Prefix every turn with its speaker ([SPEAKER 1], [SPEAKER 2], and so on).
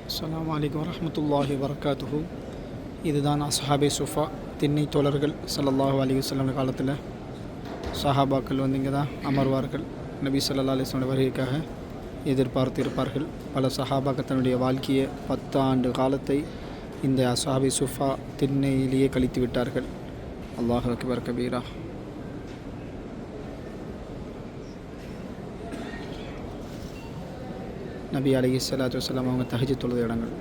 [SPEAKER 1] அஸ்ஸலாமு அலைக்கும் வரஹ்மத்துல்லாஹி வபரகாத்துஹு. இதுதான் அஸ்ஹாபே சுஃபா, திண்ணை தோழர்கள். ஸல்லல்லாஹு அலைஹி வஸல்லம் காலத்தில் சஹாபாக்கள் இங்கே தான் அமர்வார்கள். நபி ஸல்லல்லாஹு அலைஹி வஸல்லம் வருகைக்காக எதிர்பார்த்து இருப்பார்கள். பல சஹாபாக்கள் தன்னுடைய வாழ்க்கையை 10 ஆண்டு காலத்தை இந்த அஸ்ஹாபே சுஃபா திண்ணையிலேயே கழித்து விட்டார்கள். அல்லாஹு அக்பர் கபீரா. நபி அலைஹி ஸலாத்து வஸலாம் அவங்க தஹஜ்ஜுத் தொழுத இடங்கள்.